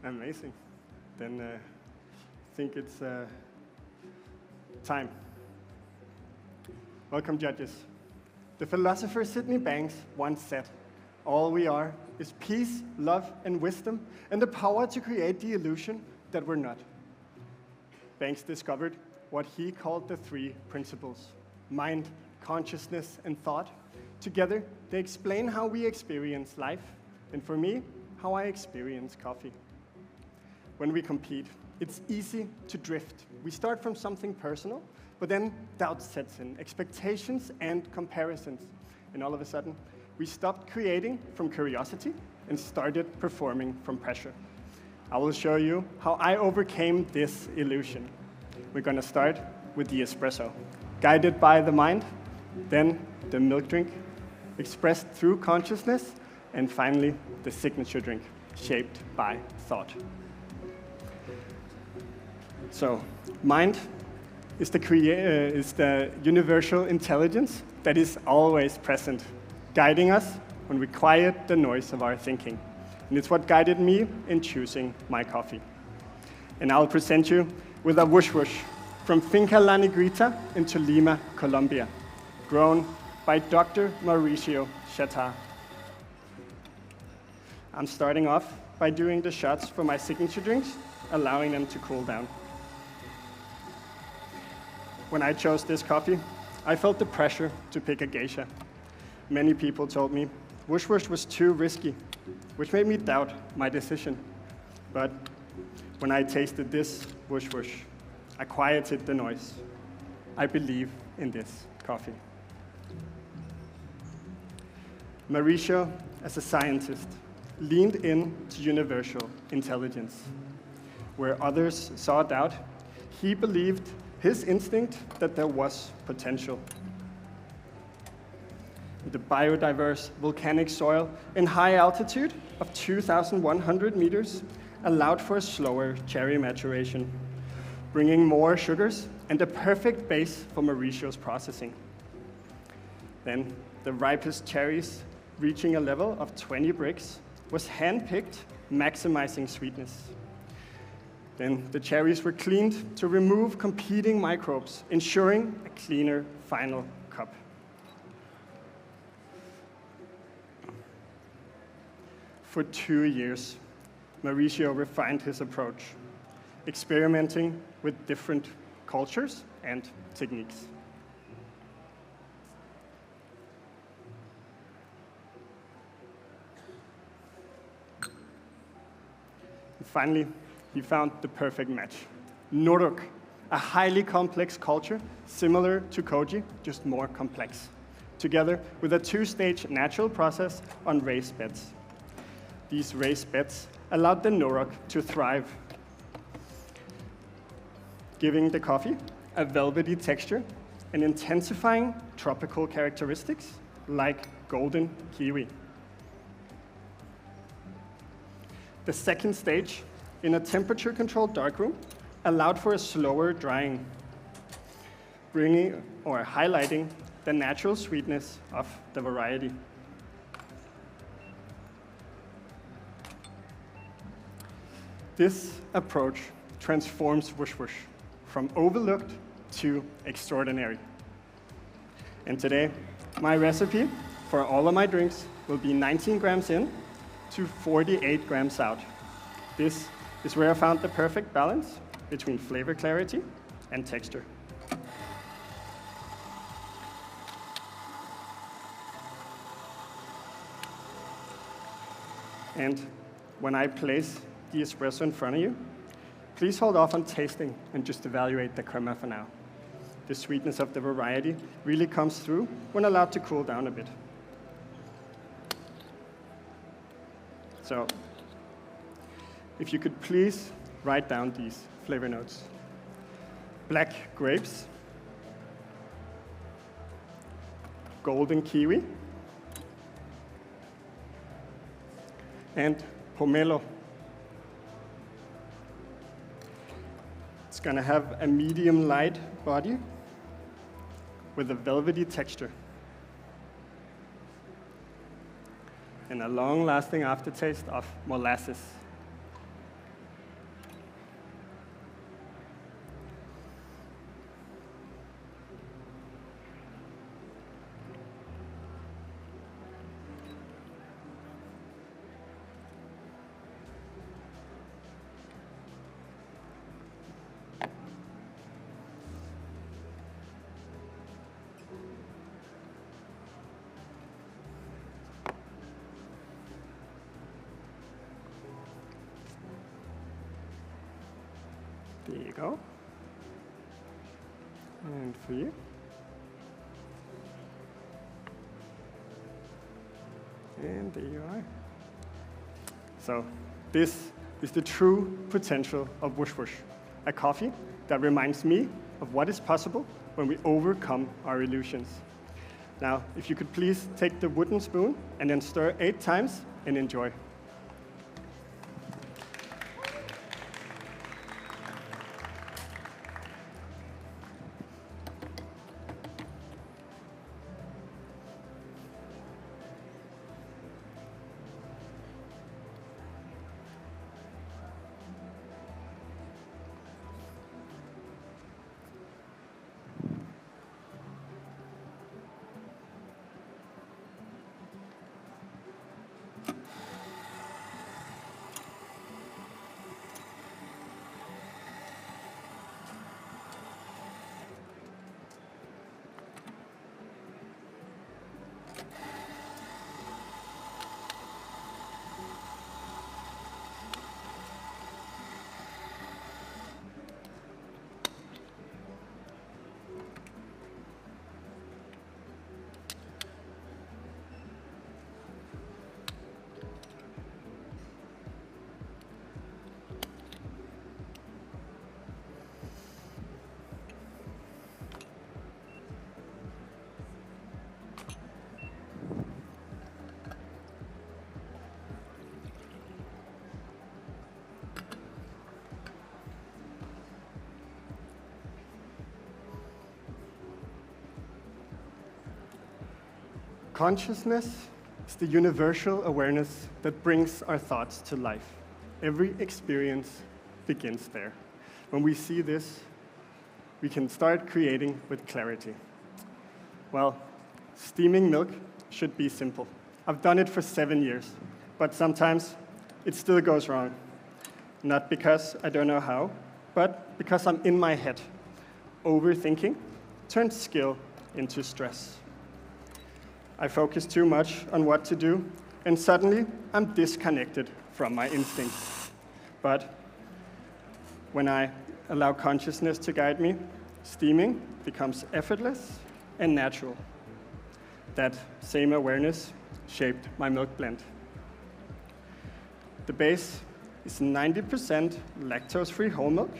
Amazing. Then I think it's time. Welcome, judges. The philosopher Sydney Banks once said, "All we are is peace, love, and wisdom, and the power to create the illusion that we're not." Banks discovered what he called the three principles: mind, consciousness, and thought. Together, they explain how we experience life, and for me, how I experience coffee. When we compete, it's easy to drift. We start from something personal, but then doubt sets in, expectations and comparisons. And all of a sudden, we stopped creating from curiosity and started performing from pressure. I will show you how I overcame this illusion. We're going to start with the espresso, guided by the mind, then the milk drink, expressed through consciousness, and finally, the signature drink, shaped by thought. So, mind is the universal intelligence that is always present, guiding us when we quiet the noise of our thinking. And it's what guided me in choosing my coffee. And I'll present you with a whoosh whoosh from Finca La Negrita in Tolima, Colombia, grown by Dr. Mauricio Chatar. I'm starting off by doing the shots for my signature drinks, allowing them to cool down. When I chose this coffee, I felt the pressure to pick a geisha. Many people told me whoosh whoosh was too risky, which made me doubt my decision. But when I tasted this whoosh whoosh, I quieted the noise. I believe in this coffee. Mauricio, as a scientist, leaned in to universal intelligence. Where others saw doubt, he believed his instinct that there was potential. The biodiverse volcanic soil in high altitude of 2,100 meters allowed for a slower cherry maturation, bringing more sugars and a perfect base for Mauricio's processing. Then the ripest cherries, reaching a level of 20 bricks, was hand-picked, maximizing sweetness. Then the cherries were cleaned to remove competing microbes, ensuring a cleaner final cup. For 2 years, Mauricio refined his approach, experimenting with different cultures and techniques. And finally, he found the perfect match. Norok, a highly complex culture similar to koji, just more complex, together with a two-stage natural process on raised beds. These raised beds allowed the Norok to thrive, giving the coffee a velvety texture and intensifying tropical characteristics like golden kiwi. The second stage, in a temperature-controlled darkroom, allowed for a slower drying, bringing or highlighting the natural sweetness of the variety. This approach transforms whoosh whoosh from overlooked to extraordinary. And today, my recipe for all of my drinks will be 19 grams in to 48 grams out. This is where I found the perfect balance between flavor clarity and texture. And when I place the espresso in front of you, please hold off on tasting and just evaluate the crema for now. The sweetness of the variety really comes through when allowed to cool down a bit. So, if you could please write down these flavor notes. Black grapes, golden kiwi, and pomelo. It's going to have a medium light body with a velvety texture and a long-lasting aftertaste of molasses. There you go. And for you. And there you are. So this is the true potential of Whoosh Whoosh, a coffee that reminds me of what is possible when we overcome our illusions. Now, if you could please take the wooden spoon and then stir 8 times and enjoy. Consciousness is the universal awareness that brings our thoughts to life. Every experience begins there. When we see this, we can start creating with clarity. Well, steaming milk should be simple. I've done it for 7 years, but sometimes it still goes wrong. Not because I don't know how, but because I'm in my head. Overthinking turns skill into stress. I focus too much on what to do, and suddenly I'm disconnected from my instincts. But when I allow consciousness to guide me, steaming becomes effortless and natural. That same awareness shaped my milk blend. The base is 90% lactose-free whole milk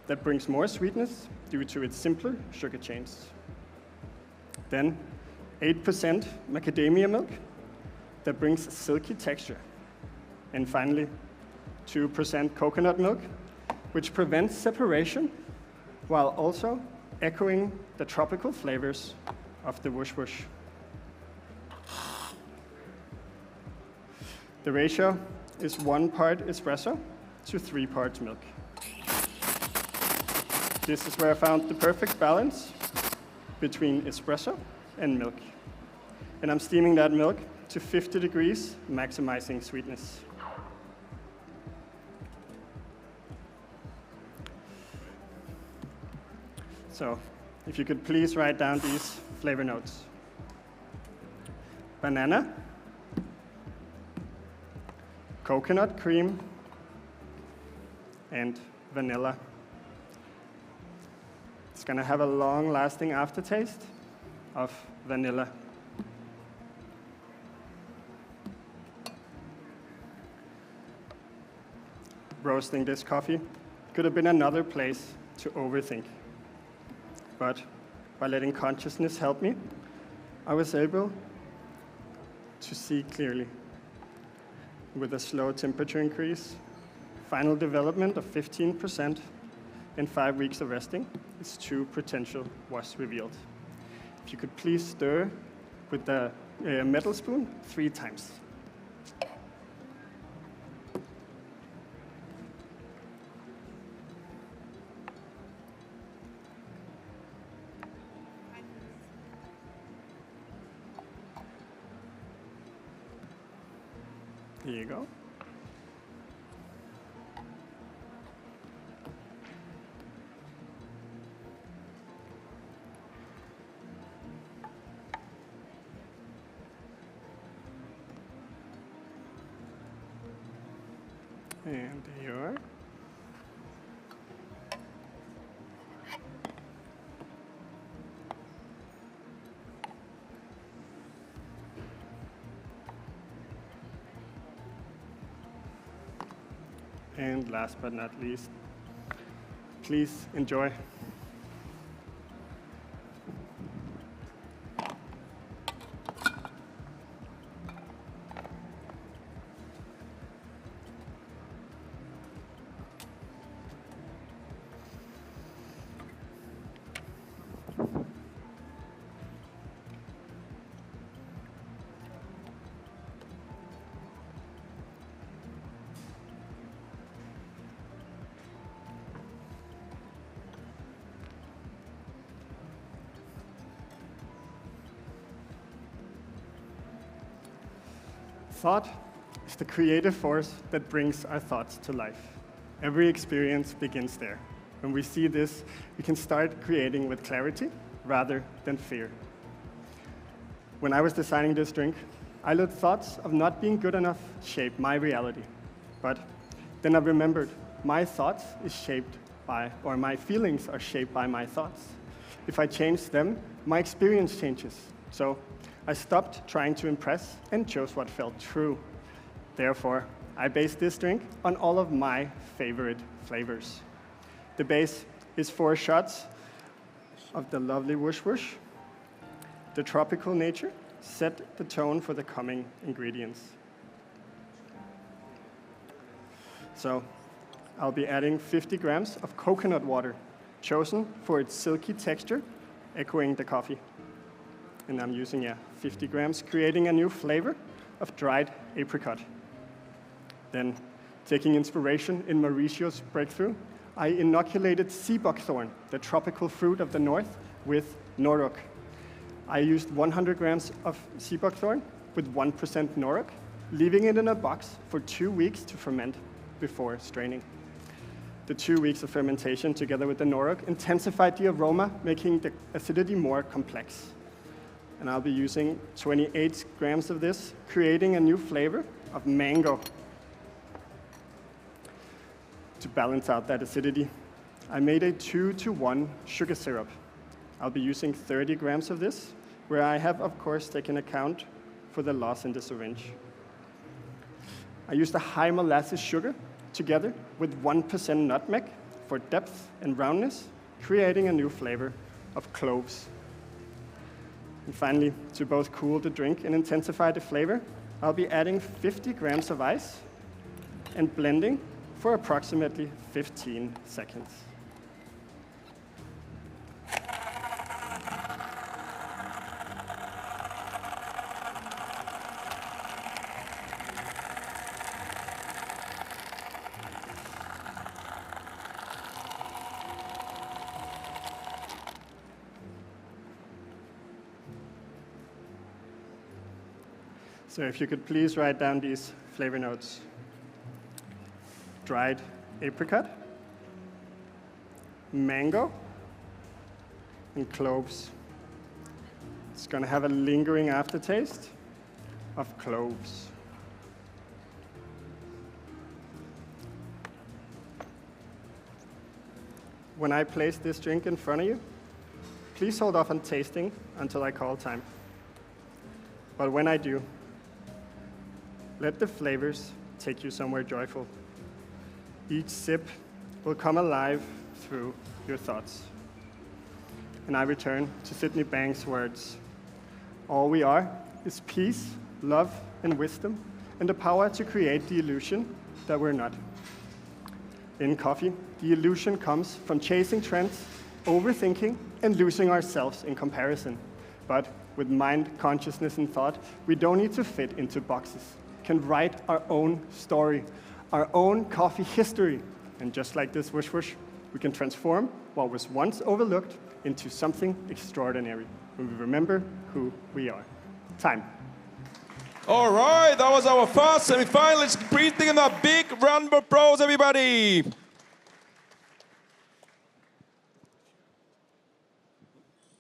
that brings more sweetness due to its simpler sugar chains. Then 8% macadamia milk that brings a silky texture. And finally, 2% coconut milk, which prevents separation while also echoing the tropical flavors of the Whoosh Whoosh. The ratio is 1 part espresso to 3 parts milk. This is where I found the perfect balance between espresso and milk. And I'm steaming that milk to 50 degrees, maximizing sweetness. So, if you could please write down these flavor notes. Banana, coconut cream, and vanilla. It's gonna have a long-lasting aftertaste of vanilla. Roasting this coffee could have been another place to overthink. But by letting consciousness help me, I was able to see clearly. With a slow temperature increase, final development of 15%, and 5 weeks of resting, its true potential was revealed. If you could please stir with the metal spoon 3 times. Here you go. And there you are. And last but not least, please enjoy. Thought is the creative force that brings our thoughts to life. Every experience begins there. When we see this, we can start creating with clarity rather than fear. When I was designing this drink, I let thoughts of not being good enough shape my reality. But then I remembered my thoughts is shaped by, or my feelings are shaped by my thoughts. If I change them, my experience changes. So I stopped trying to impress and chose what felt true. Therefore, I based this drink on all of my favorite flavors. The base is 4 shots of the lovely whoosh whoosh. The tropical nature set the tone for the coming ingredients. So I'll be adding 50 grams of coconut water, chosen for its silky texture, echoing the coffee. And I'm using 50 grams, creating a new flavor of dried apricot. Then, taking inspiration in Mauricio's breakthrough, I inoculated sea buckthorn, the tropical fruit of the north, with Norok. I used 100 grams of sea buckthorn with 1% Norok, leaving it in a box for 2 weeks to ferment before straining. The 2 weeks of fermentation together with the Norok intensified the aroma, making the acidity more complex. And I'll be using 28 grams of this, creating a new flavor of mango. To balance out that acidity, I made a 2-to-1 sugar syrup. I'll be using 30 grams of this, where I have, of course, taken account for the loss in the syringe. I used a high molasses sugar together with 1% nutmeg for depth and roundness, creating a new flavor of cloves. And finally, to both cool the drink and intensify the flavor, I'll be adding 50 grams of ice and blending for approximately 15 seconds. So if you could please write down these flavor notes. Dried apricot, mango, and cloves. It's going to have a lingering aftertaste of cloves. When I place this drink in front of you, please hold off on tasting until I call time. But when I do, let the flavors take you somewhere joyful. Each sip will come alive through your thoughts. And I return to Sydney Banks' words. All we are is peace, love, and wisdom, and the power to create the illusion that we're not. In coffee, the illusion comes from chasing trends, overthinking, and losing ourselves in comparison. But with mind, consciousness, and thought, we don't need to fit into boxes. Can write our own story, our own coffee history. And just like this whoosh whoosh, we can transform what was once overlooked into something extraordinary when we remember who we are. Time. All right, that was our first semi-final. Let's greet them a big round of applause, everybody.